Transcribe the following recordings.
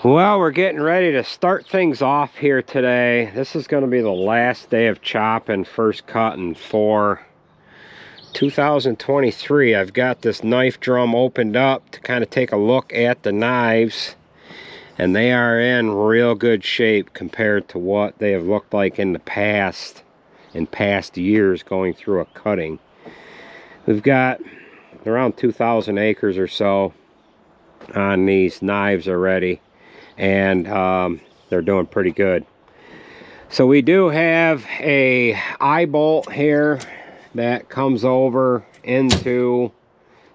Well, we're getting ready to start things off here today. This is going to be the last day of chopping, first cutting for 2023. I've got this knife drum opened up to kind of take a look at the knives, and they are in real good shape compared to what they have looked like in the past, in past years going through a cutting. We've got around 2,000 acres or so on these knives already, and they're doing pretty good. So we do have a eye bolt here that comes over into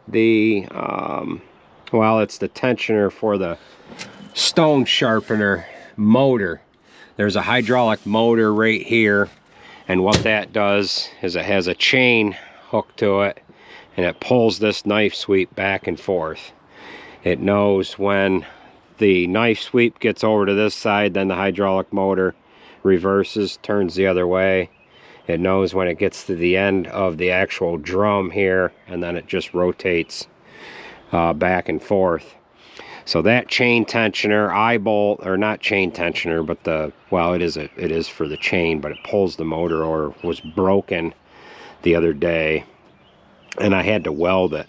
the well, it's the tensioner for the stone sharpener motor. There's a hydraulic motor right here, and what that does is it has a chain hooked to it, and it pulls this knife sweep back and forth. It knows when the knife sweep gets over to this side, then the hydraulic motor reverses, turns the other way. It knows when it gets to the end of the actual drum here, and then it just rotates back and forth. So that chain tensioner, eye bolt, or not chain tensioner, but the, well, it is for the chain, but it pulls the motor over, was broken the other day, and I had to weld it.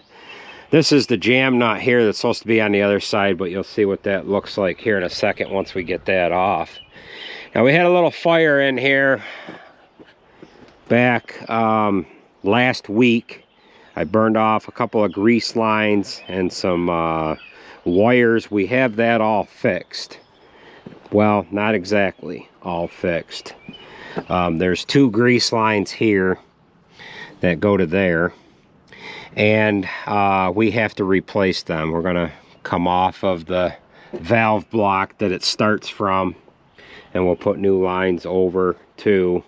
This is the jam nut here that's supposed to be on the other side, but you'll see what that looks like here in a second once we get that off. Now, we had a little fire in here back last week. I burned off a couple of grease lines and some wires. We have that all fixed. Well, not exactly all fixed. There's two grease lines here that go to there, and we have to replace them. We're gonna come off of the valve block that it starts from, and we'll put new lines over to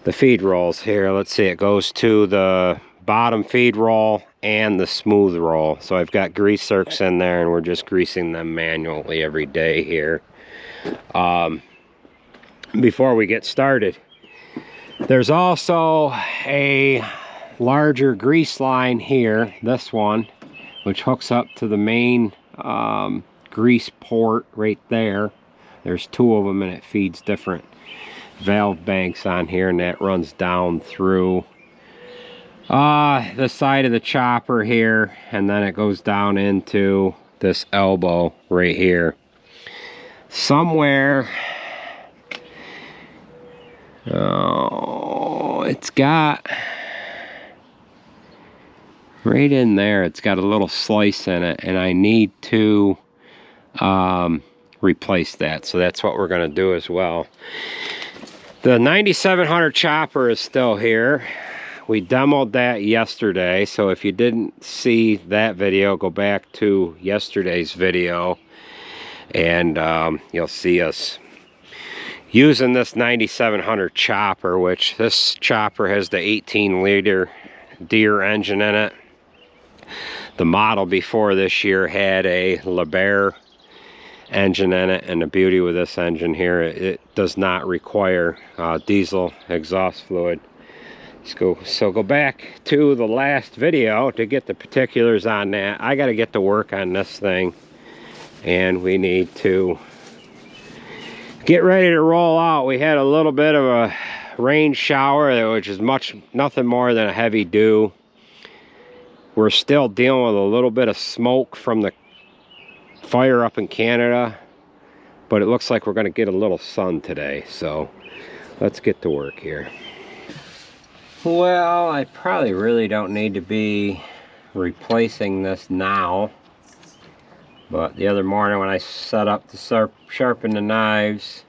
the feed rolls here. Let's see, it goes to the bottom feed roll and the smooth roll. So I've got grease zerks in there, and we're just greasing them manually every day here. Before we get started, there's also a larger grease line here, this one, which hooks up to the main grease port right there. There's two of them, and it feeds different valve banks on here, and that runs down through the side of the chopper here, and then it goes down into this elbow right here. Somewhere, oh, it's got right in there, it's got a little slice in it, and I need to replace that. So that's what we're going to do as well. The 9700 chopper is still here. We demoed that yesterday, so if you didn't see that video, go back to yesterday's video, and you'll see us using this 9700 chopper, which this chopper has the 18-liter Deere engine in it. The model before this year had a Liebherr engine in it, and the beauty with this engine here, it does not require diesel exhaust fluid. So go back to the last video to get the particulars on that. I got to get to work on this thing, and we need to get ready to roll out. We had a little bit of a rain shower, which is nothing more than a heavy dew. We're still dealing with a little bit of smoke from the fire up in Canada, but it looks like we're going to get a little sun today, so let's get to work here. Well, I probably really don't need to be replacing this now, but the other morning when I set up to sharpen the knives,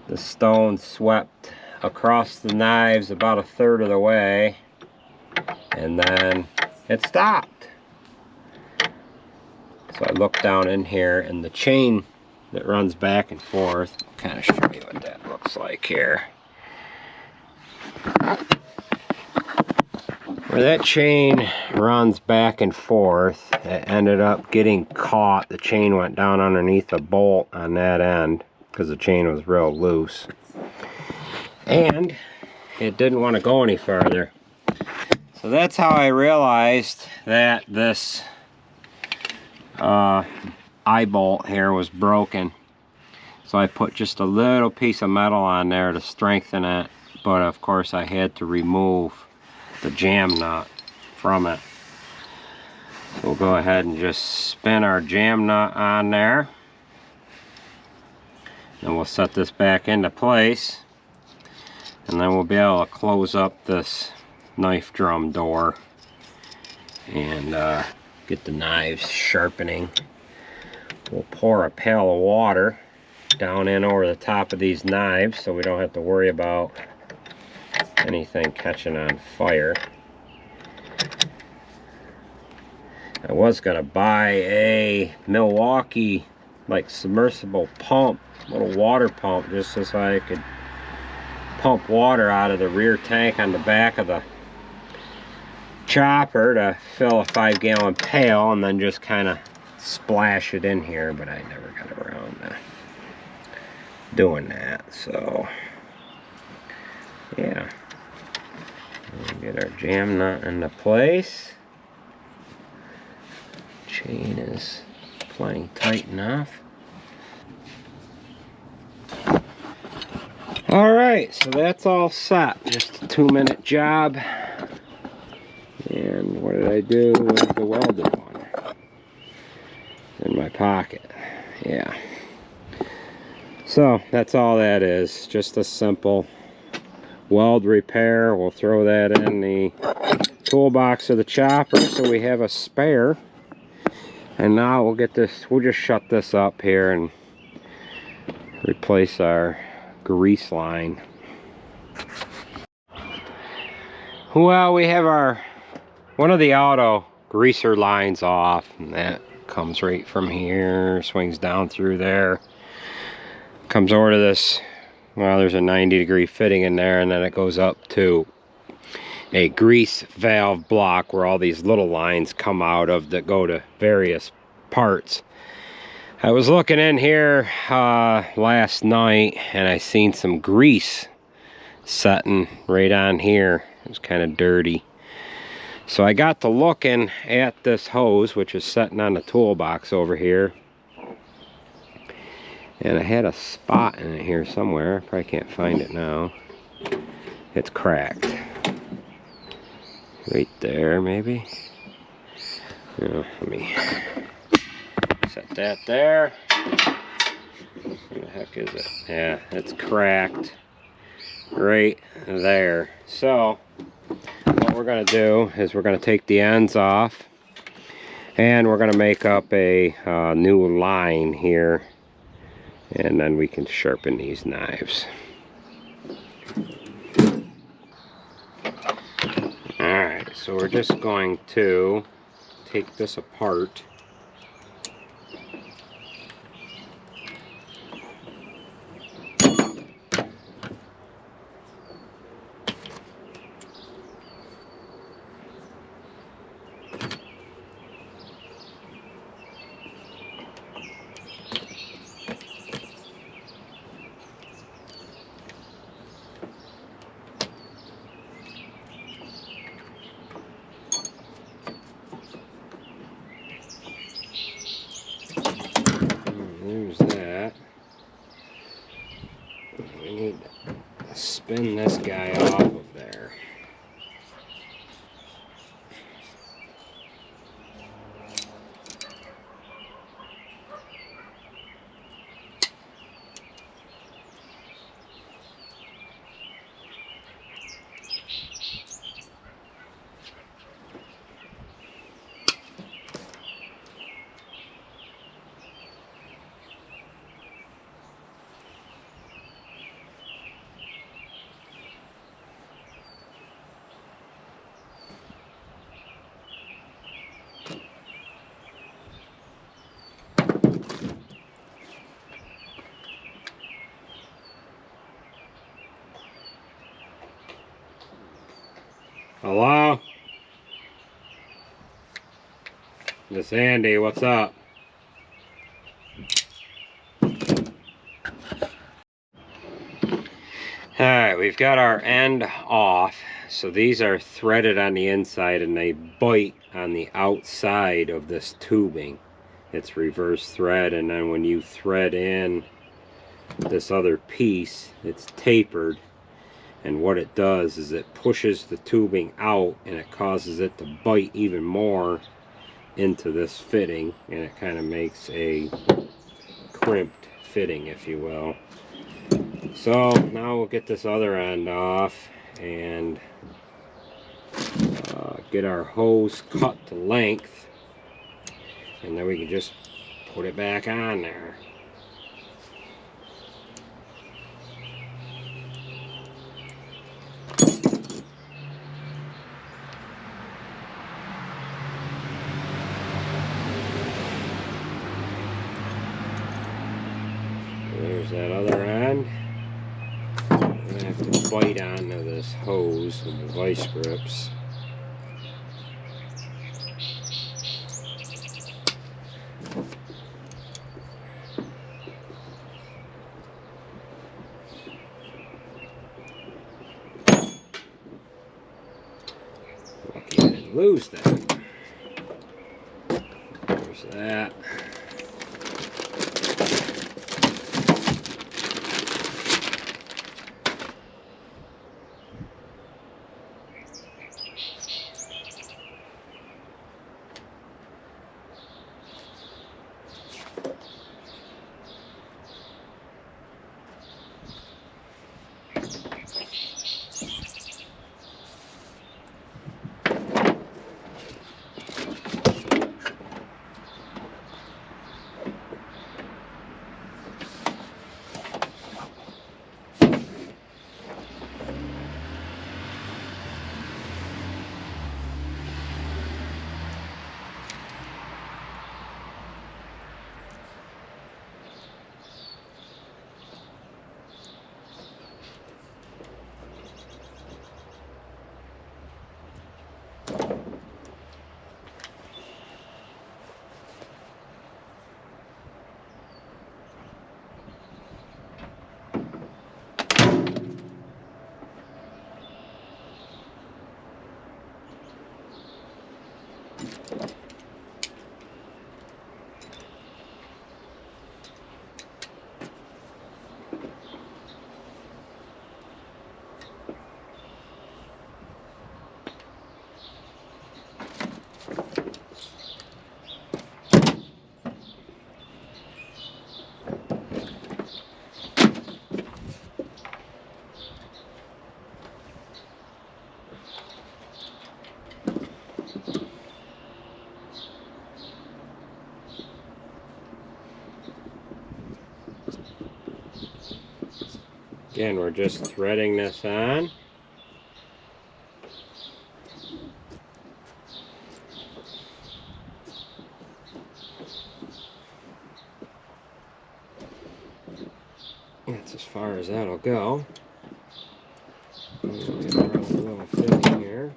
the stone swept across the knives about a third of the way, and then it stopped. So I look down in here, and the chain that runs back and forth, I'll kind of show you what that looks like here. Where that chain runs back and forth, it ended up getting caught. The chain went down underneath a bolt on that end because the chain was real loose, and it didn't want to go any further. So that's how I realized that this eye bolt here was broken. So I put just a little piece of metal on there to strengthen it. But of course I had to remove the jam nut from it. We'll go ahead and just spin our jam nut on there. And we'll set this back into place. And then we'll be able to close up this knife drum door and get the knives sharpening. We'll pour a pail of water down in over the top of these knives so we don't have to worry about anything catching on fire. I was gonna buy a Milwaukee like submersible pump, little water pump, just so I could pump water out of the rear tank on the back of the chopper to fill a 5-gallon pail and then just kind of splash it in here, but I never got around to doing that. So yeah, we'll get our jam nut into place. Chain is plenty tight enough. Alright, so that's all set. Just a 2-minute job. And what did I do with the welded one? In my pocket. Yeah. So that's all that is. Just a simple weld repair. We'll throw that in the toolbox of the chopper so we have a spare. And now we'll get this, we'll just shut this up here and replace our grease line. Well, we have our one of the auto greaser lines off, and that comes right from here, swings down through there, comes over to this, well, there's a 90-degree fitting in there, and then it goes up to a grease valve block where all these little lines come out of that go to various parts. I was looking in here last night and I seen some grease setting right on here. It was kind of dirty. So I got to looking at this hose, which is sitting on the toolbox over here. And I had a spot in it here somewhere. I probably can't find it now. It's cracked. Right there, maybe. Let me set that there. Where the heck is it? Yeah, it's cracked right there. So what we're going to do is we're going to take the ends off and we're going to make up a new line here, and then we can sharpen these knives. Alright, so we're just going to take this apart. There's that. We need to spin this guy off of there. Hello? This Andy, what's up? Alright, we've got our end off. So these are threaded on the inside and they bite on the outside of this tubing. it's reverse thread, and then when you thread in this other piece, it's tapered, and what it does is it pushes the tubing out and it causes it to bite even more into this fitting, and it kind of makes a crimped fitting, if you will. So now we'll get this other end off and get our hose cut to length, and then we can just put it back on there. There's that other end. I'm gonna have to bite onto this hose with the vice grips. Lucky I didn't lose that. There's that. Again, we're just threading this on. That's as far as that'll go. And we have our little fitting here.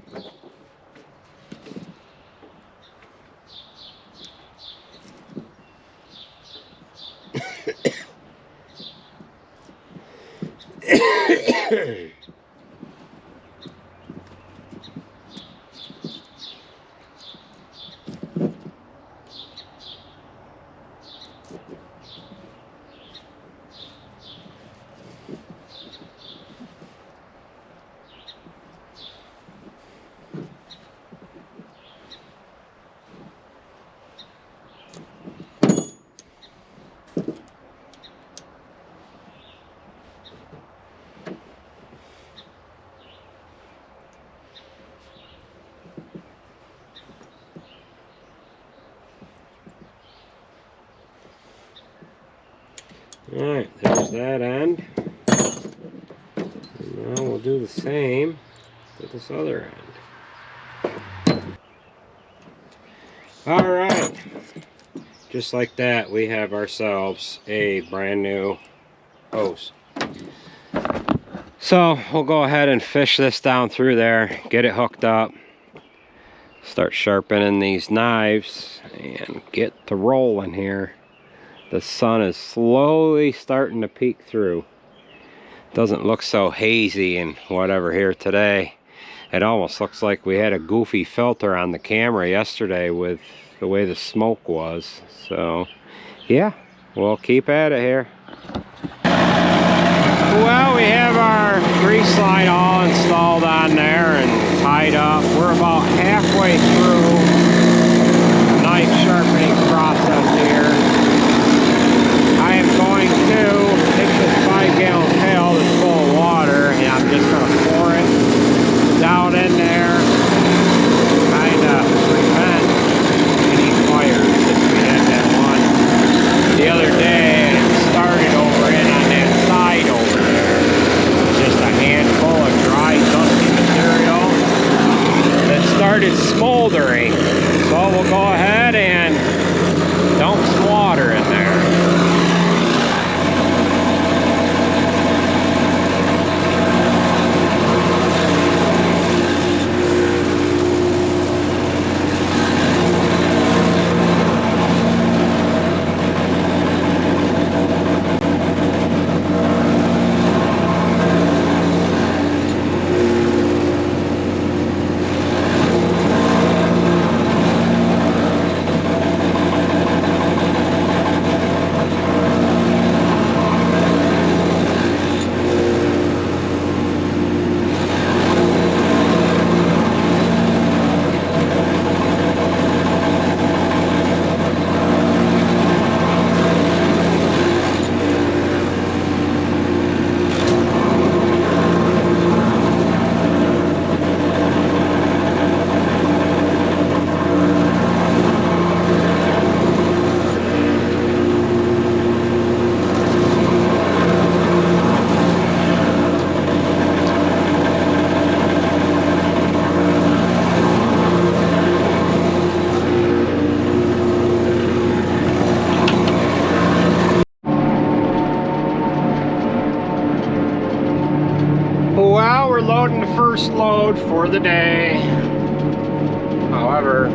Alright, there's that end. And now we'll do the same with this other end. Alright, just like that, we have ourselves a brand new hose. So we'll go ahead and fish this down through there, get it hooked up, start sharpening these knives, and get to rolling here. The sun is slowly starting to peek through. Doesn't look so hazy and whatever here today. It almost looks like we had a goofy filter on the camera yesterday with the way the smoke was. So yeah, we'll keep at it here. Well, we have our grease line all installed on there and tied up. We're about halfway through the knife sharpening process here. I am going to take this 5-gallon pail that's full of water and I'm just going to pour it down in there, kind of prevent any fires. If we had that one the other day and it started over in on that side over there. Just a handful of dry, dusty material that started smoldering. So we'll go ahead and dump some water in there. Well, we're loading the first load for the day. However,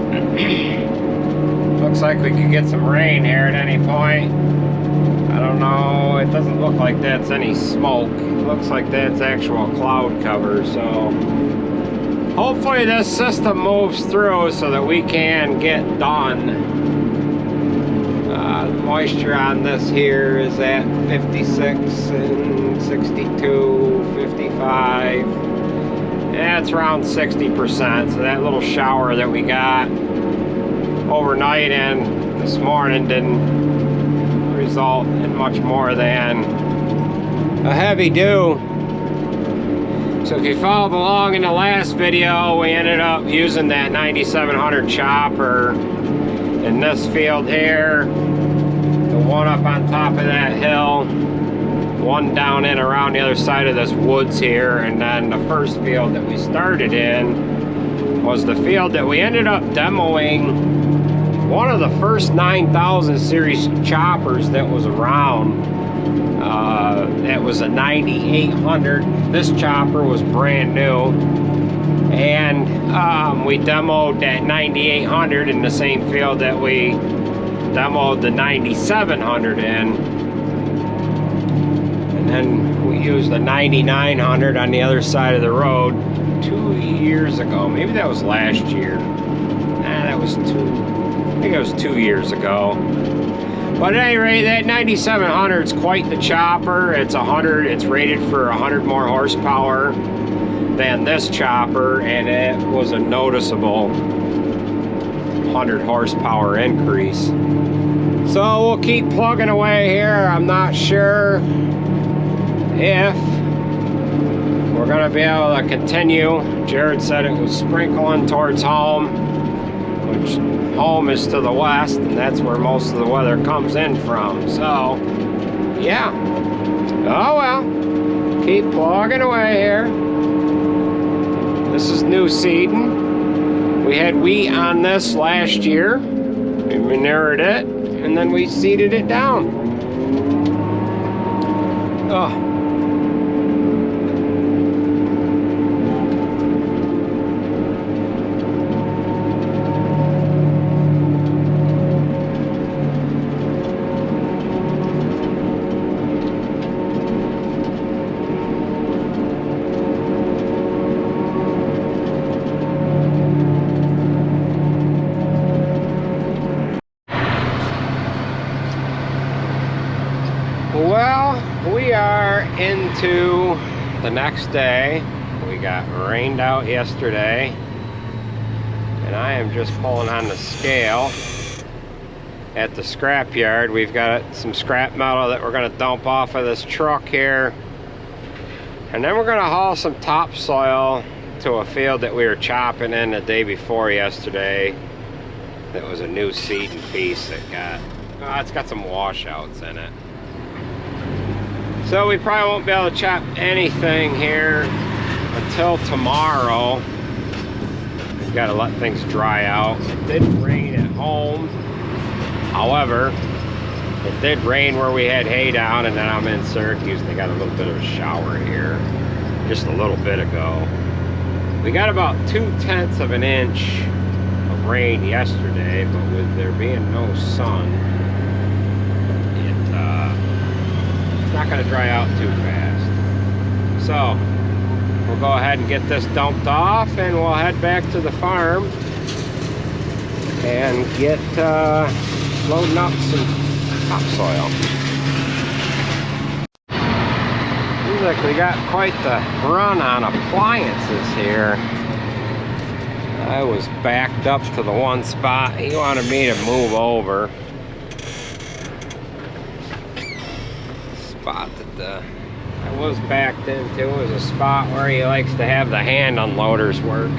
looks like we could get some rain here at any point. I don't know, it doesn't look like that's any smoke. It looks like that's actual cloud cover, so hopefully this system moves through so that we can get done. The moisture on this here is at 56 and 62, 55. Yeah, it's around 60%. So that little shower that we got overnight and this morning didn't result in much more than a heavy dew. So if you followed along in the last video, we ended up using that 9700 chopper in this field here. The one up on top of that hill, one down in around the other side of this woods here, and then the first field that we started in was the field that we ended up demoing one of the first 9000 series choppers that was around. That was a 9800. This chopper was brand new, and we demoed that 9800 in the same field that we demoed the 9700 in, and then we used the 9900 on the other side of the road 2 years ago. Maybe that was last year. That was I think it was 2 years ago. But at any rate, that 9700 is quite the chopper. It's rated for 100 more horsepower than this chopper, and it was a noticeable 100 horsepower increase. So we'll keep plugging away here. I'm not sure if we're gonna be able to continue. Jared said it was sprinkling towards home, which home is to the west, and that's where most of the weather comes in from. So yeah, oh well, keep plugging away here. This is new seeding. We had wheat on this last year. We manured it, and then we seeded it down. Oh. We are into the next day. We got rained out yesterday, and I am just pulling on the scale at the scrap yard. We've got some scrap metal that we're going to dump off of this truck here, and then we're going to haul some topsoil to a field that we were chopping in the day before yesterday. That was a new seeding piece that it's got some washouts in it. So we probably won't be able to chop anything here until tomorrow. We've got to let things dry out. It did rain at home. However, it did rain where we had hay down, and then I'm in Syracuse and they got a little bit of a shower here just a little bit ago. We got about 2/10 of an inch of rain yesterday, but with there being no sun, it's not going to dry out too fast. So we'll go ahead and get this dumped off, and we'll head back to the farm and get loading up some topsoil. Seems like we got quite the run on appliances here. I was backed up to the one spot. He wanted me to move over. Spot that I was backed into is a spot where he likes to have the hand unloaders work.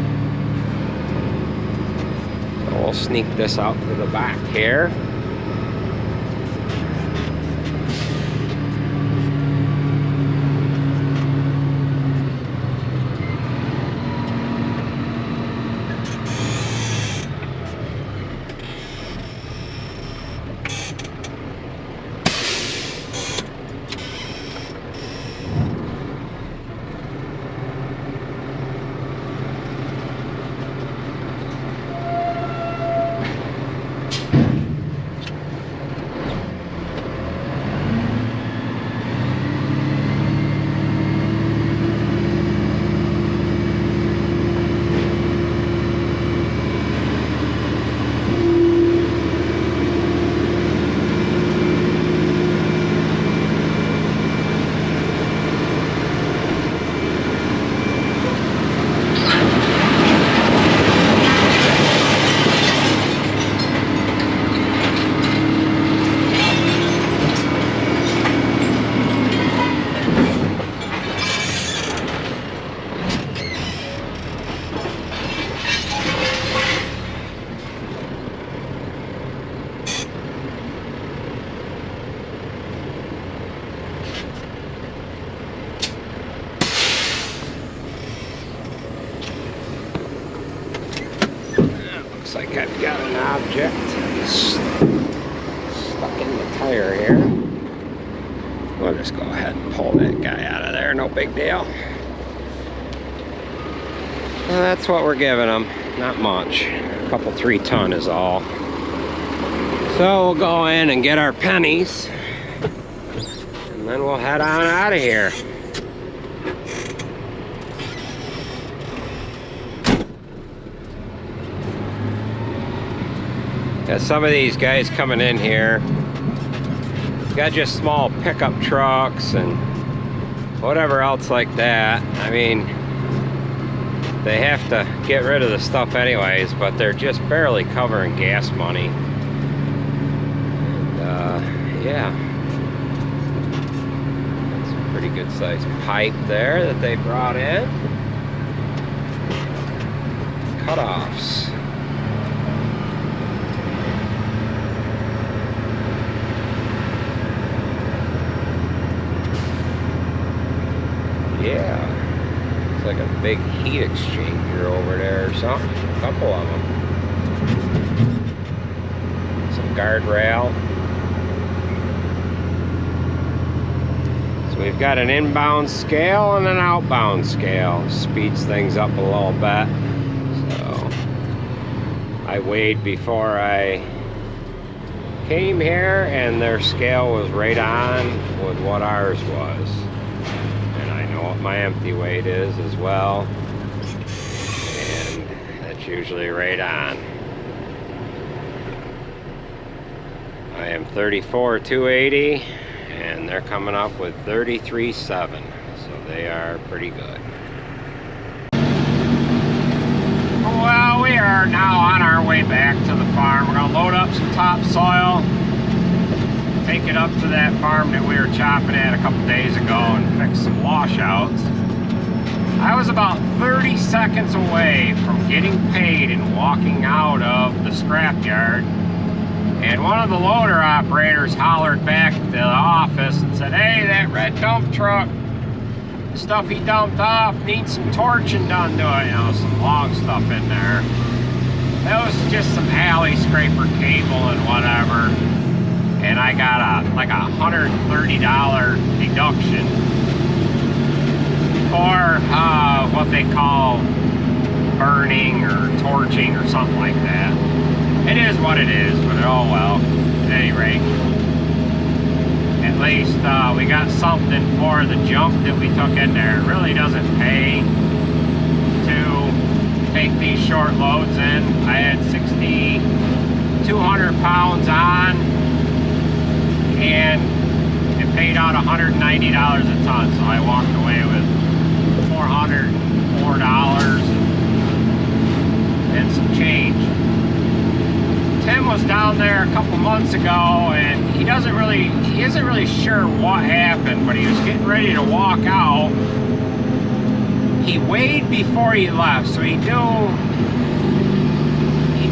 So we'll sneak this out to the back here. Looks like I've got an object stuck in the tire here. We'll just go ahead and pull that guy out of there, no big deal. Well, that's what we're giving them, not much. A couple 3-ton is all. So we'll go in and get our pennies, and then we'll head on out of here. Got some of these guys coming in here. Got just small pickup trucks and whatever else like that. I mean, they have to get rid of the stuff anyways, but they're just barely covering gas money. And, yeah. That's a pretty good sized pipe there that they brought in. Cutoffs. Yeah, it's like a big heat exchanger over there or something. A couple of them. Some guardrail. So we've got an inbound scale and an outbound scale. Speeds things up a little bit. So I weighed before I came here, and their scale was right on with what ours was. What my empty weight is as well, and that's usually right on. I am 34,280, And they're coming up with 33.7, so they are pretty good. Well, we are now on our way back to the farm. We're going to load up some topsoil, take it up to that farm that we were chopping at a couple days ago and fix some washouts. I was about 30 seconds away from getting paid and walking out of the scrapyard, and one of the loader operators hollered back to the office and said, "Hey, that red dump truck, the stuff he dumped off needs some torching done to it." You know, some long stuff in there. That was just some alley scraper cable and whatever. And I got like a $130 deduction for what they call burning or torching or something like that. It is what it is, but oh well, at any rate. At least we got something for the junk that we took in there. It really doesn't pay to take these short loads in. I had 6,200 pounds on, and it paid out $190 a ton, so I walked away with $404 and some change. Tim was down there a couple months ago, and he isn't really sure what happened, but he was getting ready to walk out. He weighed before he left, so he knew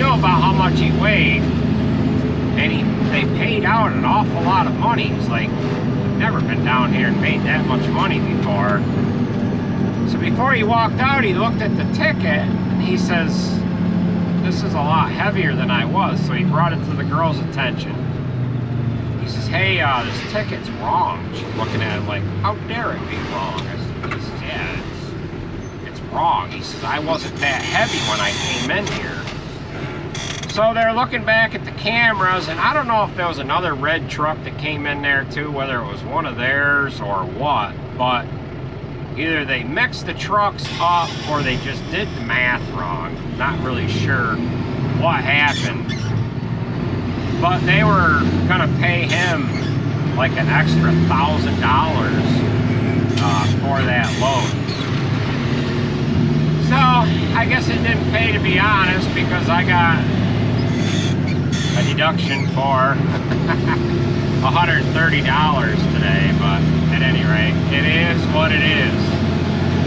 about how much he weighed, and they paid out an awful lot of money. He's like, "I've never been down here and made that much money before." So before he walked out, he looked at the ticket, and he says, "This is a lot heavier than I was." So he brought it to the girl's attention. He says, "Hey, this ticket's wrong." She's looking at him like, "How dare it be wrong?" He says, "Yeah, it's wrong." He says, "I wasn't that heavy when I came in here." So they're looking back at the cameras, and I don't know if there was another red truck that came in there too, whether it was one of theirs or what, but either they mixed the trucks up or they just did the math wrong. Not really sure what happened. But they were gonna pay him like an extra $1,000 for that load. So I guess it didn't pay, to be honest, because I got a deduction for $130 today, but at any rate, it is what it is.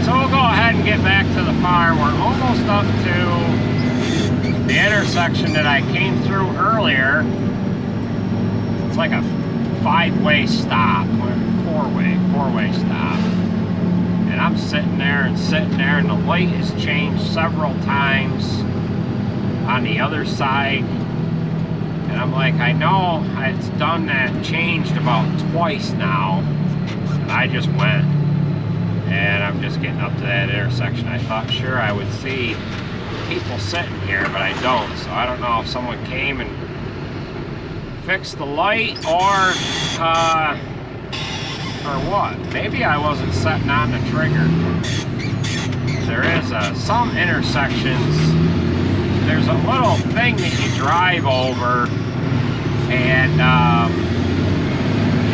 So we'll go ahead and get back to the farm. We're almost up to the intersection that I came through earlier. It's like a five-way stop, four-way stop. And I'm sitting there, and the light has changed several times on the other side. And I'm like, I know it's done that, changed about twice now. And I just went. And I'm just getting up to that intersection. I thought sure I would see people sitting here, but I don't. So I don't know if someone came and fixed the light or what. Maybe I wasn't setting on the trigger. There is some intersections, there's a little thing that you drive over, and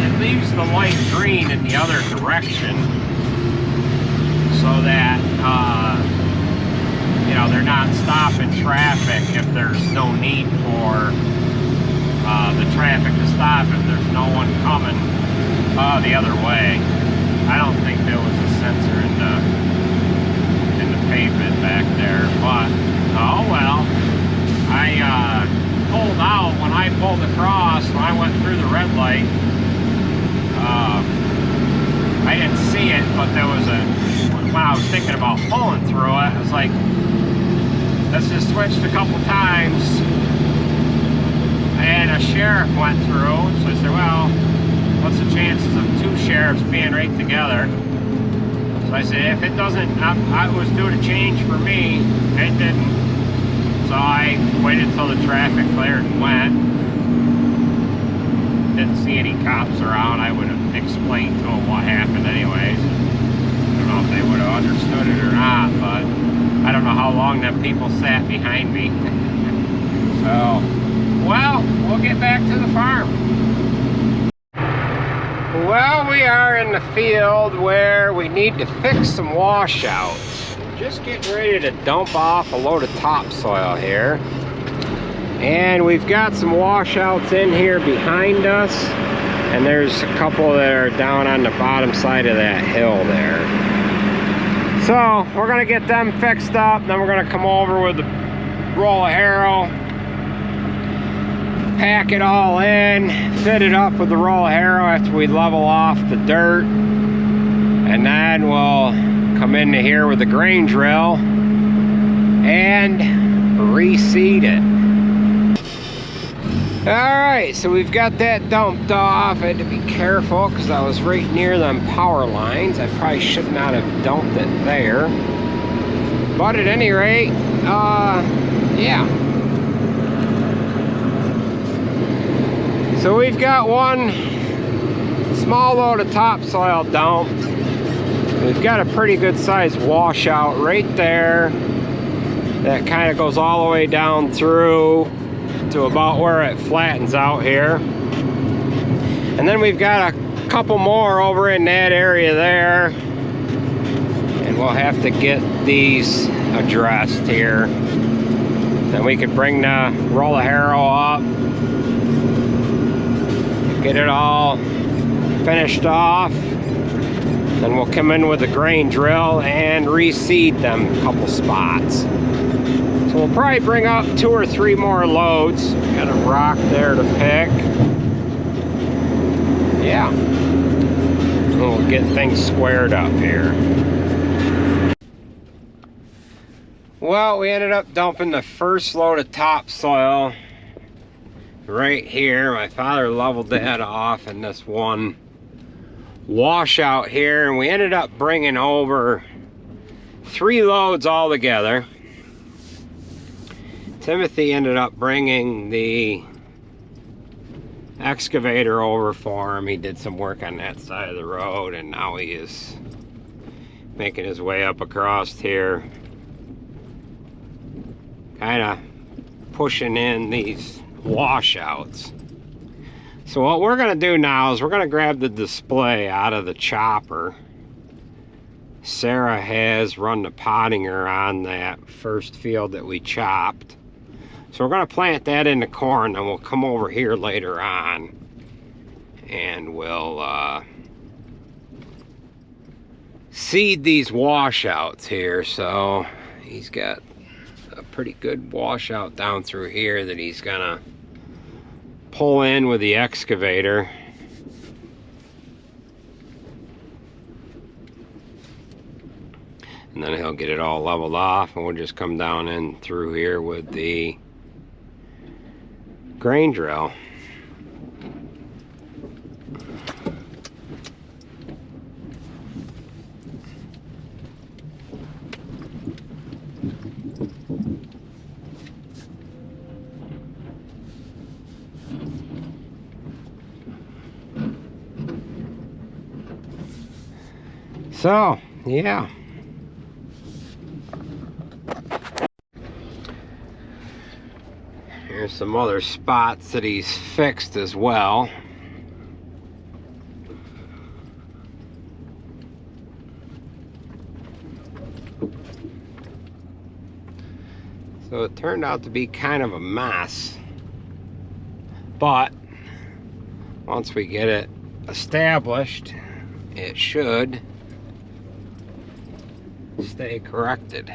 it leaves the light green in the other direction, so that you know, they're not stopping traffic if there's no need for the traffic to stop if there's no one coming the other way. I don't think there was a sensor in the pavement back there, but oh well. I pulled out when I pulled across, when I went through the red light. I didn't see it, but there was when I was thinking about pulling through it, I was like, let's just switched a couple times, and a sheriff went through. So I said, well, what's the chances of two sheriffs being right together? So I said, if it doesn't, I was due to change for me, it didn't. So I waited till the traffic cleared and went. Didn't see any cops around. I would have explained to them what happened anyways. I don't know if they would have understood it or not, but I don't know how long them people sat behind me. So, well, we'll get back to the farm. we are in the field where we need to fix some washouts. Just getting ready to dump off a load of topsoil here. And we've got some washouts in here behind us. And there's a couple that are down on the bottom side of that hill there. So we're gonna get them fixed up. Then we're gonna come over with the roll of harrow, pack it all in, fit it up with the roll of harrow after we level off the dirt, and then we'll come into here with the grain drill and reseed it. Alright, so we've got that dumped off. I had to be careful because I was right near them power lines. I probably should not have dumped it there, but at any rate, yeah. So we've got one small load of topsoil dumped. We've got a pretty good sized washout right there that kind of goes all the way down through to about where it flattens out here. And then we've got a couple more over in that area there. And we'll have to get these addressed here. Then we could bring the roll of harrow up, get it all finished off, then we'll come in with the grain drill and reseed them a couple spots. So we'll probably bring up 2 or 3 more loads. Got a rock there to pick. Yeah, and we'll get things squared up here. Well, we ended up dumping the first load of topsoil right here. My father leveled that off in this one washout here, and we ended up bringing over 3 loads all together. Timothy ended up bringing the excavator over for him. He did some work on that side of the road, and now he is making his way up across here, kind of pushing in these washouts. So what we're going to do now is we're going to grab the display out of the chopper. Sarah has run the pottinger on that first field that we chopped. So we're going to plant that in the corn, and we'll come over here later on and we'll seed these washouts here. So he's got a pretty good washout down through here that he's gonna pull in with the excavator. And then he'll get it all leveled off, and we'll just come down in through here with the grain drill. So, yeah. Here's some other spots that he's fixed as well. So it turned out to be kind of a mess, but once we get it established, it should stay corrected.